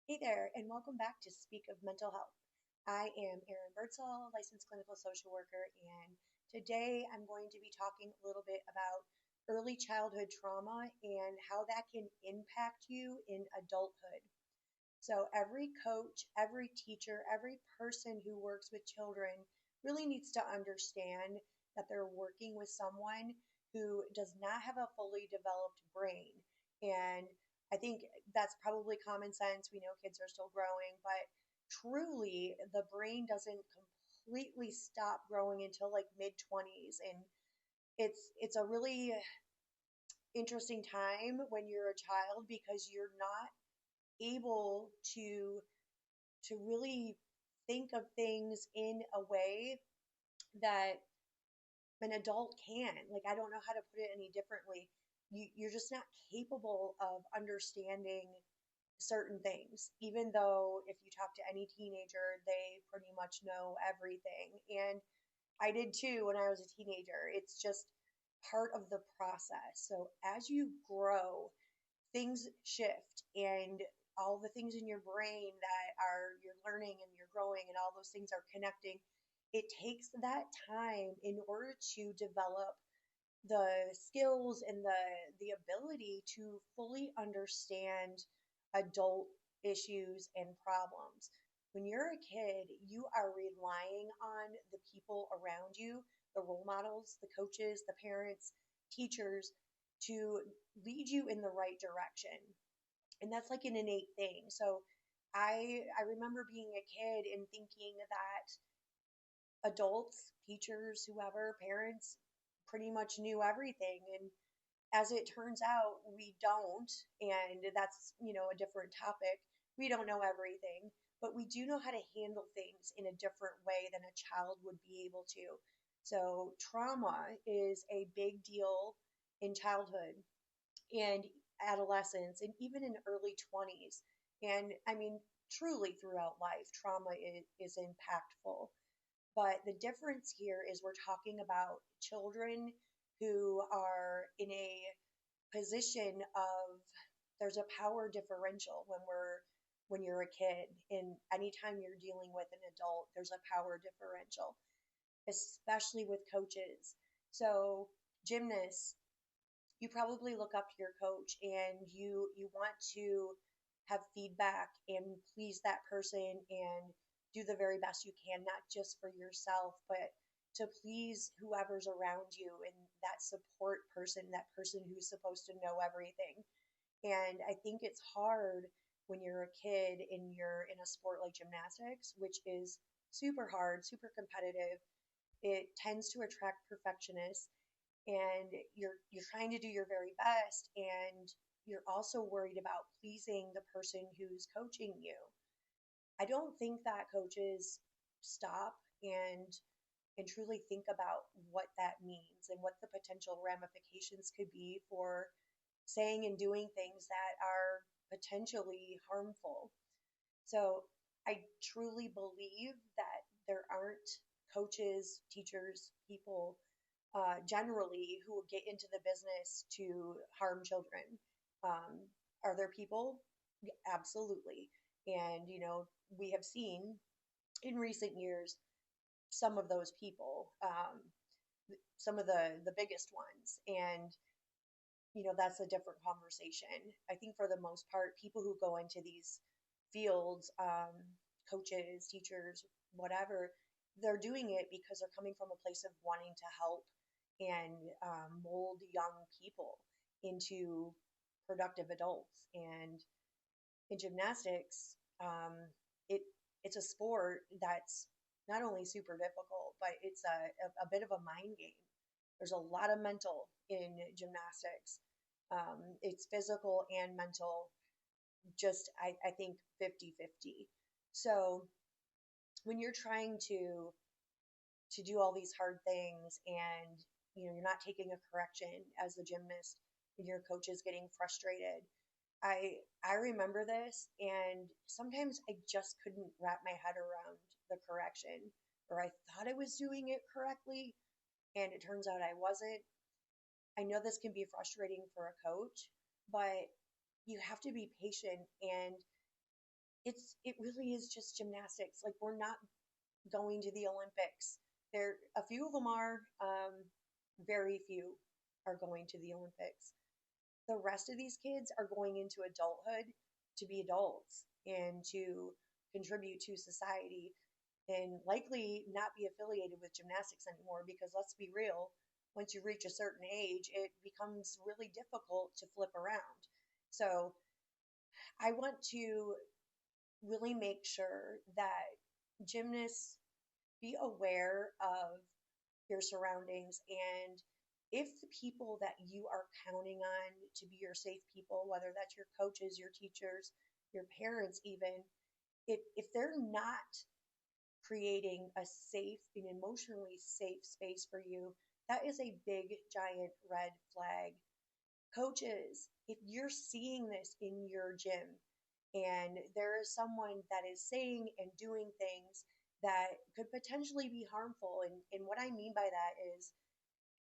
Hey there, and welcome back to Speak of Mental Health. I am Erin Birdsall, licensed clinical social worker, and today I'm going to be talking a little bit about early childhood trauma and how that can impact you in adulthood. So, every coach, every teacher, every person who works with children really needs to understand that they're working with someone who does not have a fully developed brain. And I think that's probably common sense. We know kids are still growing, but truly, the brain doesn't completely stop growing until like mid 20s. And it's a really interesting time when you're a child because you're not able to really think of things in a way that an adult can. Like, I don't know how to put it any differently. You're just not capable of understanding certain things, even though if you talk to any teenager, they pretty much know everything. And I did too when I was a teenager. It's just part of the process. So as you grow, things shift and all the things in your brain that are you're learning and you're growing and all those things are connecting. It takes that time in order to develop the skills and the ability to fully understand adult issues and problems. When you're a kid, you are relying on the people around you, the role models, the coaches, the parents, teachers, to lead you in the right direction. And that's like an innate thing. So I remember being a kid and thinking that adults, teachers, whoever, parents pretty much knew everything. And as it turns out, we don't. And that's, a different topic. We don't know everything, but we do know how to handle things in a different way than a child would be able to. So, trauma is a big deal in childhood and adolescence and even in early 20s. And I mean, truly throughout life, trauma is impactful. But the difference here is we're talking about children who are in a position of there's a power differential when you're a kid, and anytime you're dealing with an adult there's a power differential, especially with coaches. So gymnasts, you probably look up to your coach and you want to have feedback and please that person and do the very best you can, not just for yourself but to please whoever's around you and that support person, that person who's supposed to know everything. And I think it's hard when you're a kid and you're in a sport like gymnastics, which is super hard, super competitive. It tends to attract perfectionists, and you're trying to do your very best, and you're also worried about pleasing the person who's coaching you. I don't think that coaches stop and truly think about what that means and what the potential ramifications could be for saying and doing things that are potentially harmful. So I truly believe that there aren't coaches, teachers, people generally who will get into the business to harm children. Um, are there people? Yeah, absolutely. And, we have seen in recent years some of those people, some of the biggest ones. And, that's a different conversation. I think for the most part, people who go into these fields, coaches, teachers, whatever, they're doing it because they're coming from a place of wanting to help and mold young people into productive adults. And in gymnastics, it it's a sport that's not only super difficult, but it's a bit of a mind game. There's a lot of mental in gymnastics. It's physical and mental, just I think 50-50. So when you're trying to do all these hard things and you're not taking a correction as a gymnast and your coach is getting frustrated, I remember this, and sometimes I just couldn't wrap my head around the correction, or I thought I was doing it correctly and it turns out I wasn't. I know this can be frustrating for a coach, but you have to be patient, and it really is just gymnastics. Like, we're not going to the Olympics. There, a few of them are, very few are going to the Olympics. The rest of these kids are going into adulthood to be adults and to contribute to society and likely not be affiliated with gymnastics anymore because let's be real, once you reach a certain age, it becomes really difficult to flip around. So I want to really make sure that gymnasts be aware of your surroundings and if the people that you are counting on to be your safe people, whether that's your coaches, your teachers, your parents, even, if they're not creating a safe and emotionally safe space for you, that is a big, giant red flag. Coaches, if you're seeing this in your gym and there is someone that is saying and doing things that could potentially be harmful, and what I mean by that is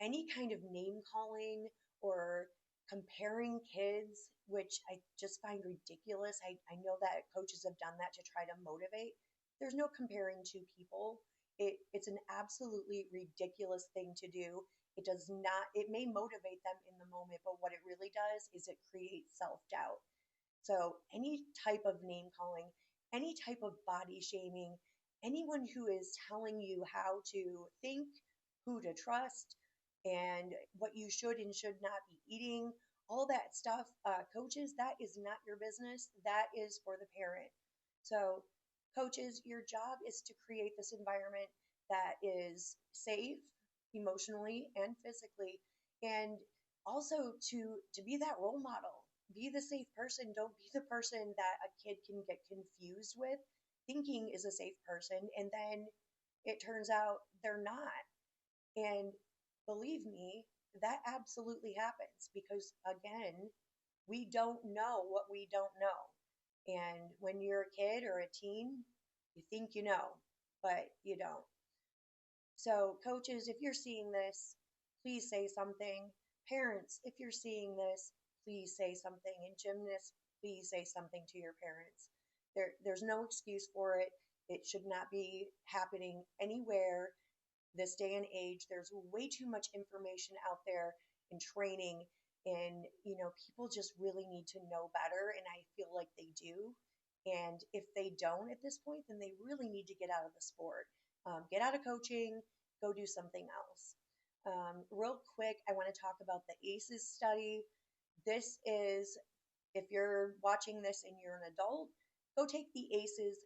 any kind of name calling or comparing kids, which I just find ridiculous. I know that coaches have done that to try to motivate. There's no comparing two people. It's an absolutely ridiculous thing to do. It does not, it may motivate them in the moment, but what it really does is it creates self doubt. So, any type of name calling, any type of body shaming, anyone who is telling you how to think, who to trust, and what you should and should not be eating, all that stuff, coaches, that is not your business. That is for the parent. So, coaches, your job is to create this environment that is safe emotionally and physically, and also to be that role model, be the safe person. Don't be the person that a kid can get confused with thinking is a safe person and then it turns out they're not. And believe me, that absolutely happens because again, we don't know what we don't know. And when you're a kid or a teen, you think you know, but you don't. So, coaches, if you're seeing this, please say something. Parents, if you're seeing this, please say something. And gymnasts, please say something to your parents. There's no excuse for it. It should not be happening anywhere this day and age. There's way too much information out there and training, and people just really need to know better, and I feel like they do. And if they don't at this point, then they really need to get out of the sport, get out of coaching, go do something else. Real quick, I want to talk about the ACEs study. This is, if you're watching this and you're an adult, go take the ACEs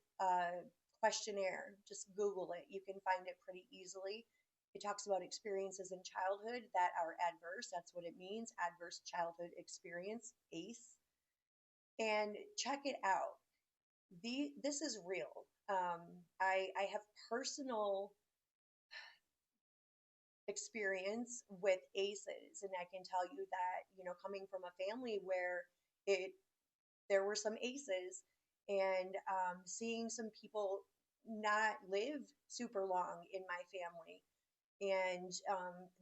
questionnaire. Just Google it. You can find it pretty easily. It talks about experiences in childhood that are adverse. That's what it means, adverse childhood experience, ACE. And check it out. This is real. I have personal experience with ACEs, and I can tell you that, coming from a family where it there were some ACEs and seeing some people not live super long in my family and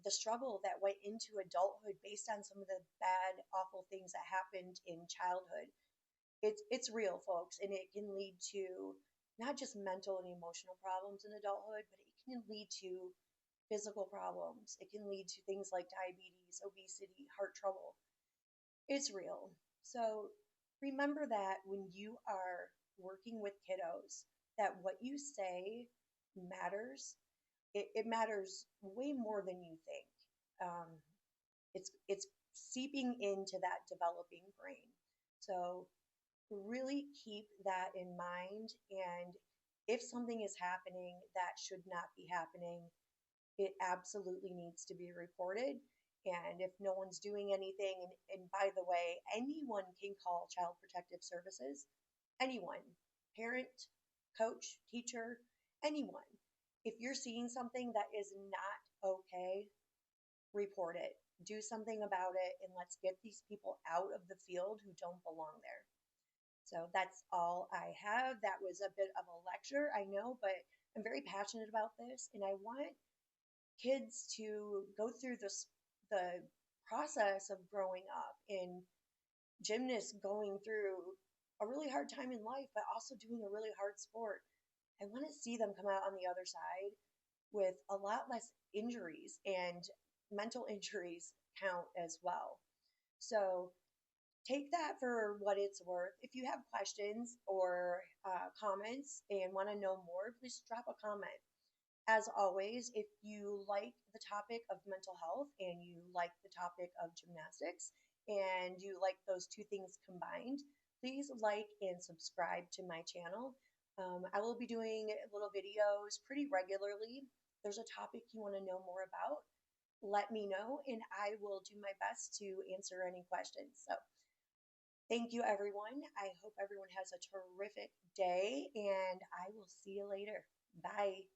the struggle that went into adulthood based on some of the bad, awful things that happened in childhood. It's real, folks, and it can lead to not just mental and emotional problems in adulthood, but it can lead to physical problems. It can lead to things like diabetes, obesity, heart trouble. It's real. So remember that when you are working with kiddos, that what you say matters. It matters way more than you think. Um, it's seeping into that developing brain. So really keep that in mind. And if something is happening that should not be happening, it absolutely needs to be reported. And if no one's doing anything, and by the way, anyone can call Child Protective Services, anyone, parent, coach, teacher, anyone. If you're seeing something that is not okay, report it. Do something about it, and let's get these people out of the field who don't belong there. So that's all I have. That was a bit of a lecture, I know, but I'm very passionate about this, and I want kids to go through the process of growing up, and gymnasts going through a really hard time in life, but also doing a really hard sport. I want to see them come out on the other side with a lot less injuries, and mental injuries count as well. So take that for what it's worth. If you have questions or comments and want to know more, please drop a comment. As always, if you like the topic of mental health and you like the topic of gymnastics and you like those two things combined, please like and subscribe to my channel. I will be doing little videos pretty regularly. If there's a topic you want to know more about, let me know and I will do my best to answer any questions. So, thank you, everyone. I hope everyone has a terrific day and I will see you later. Bye.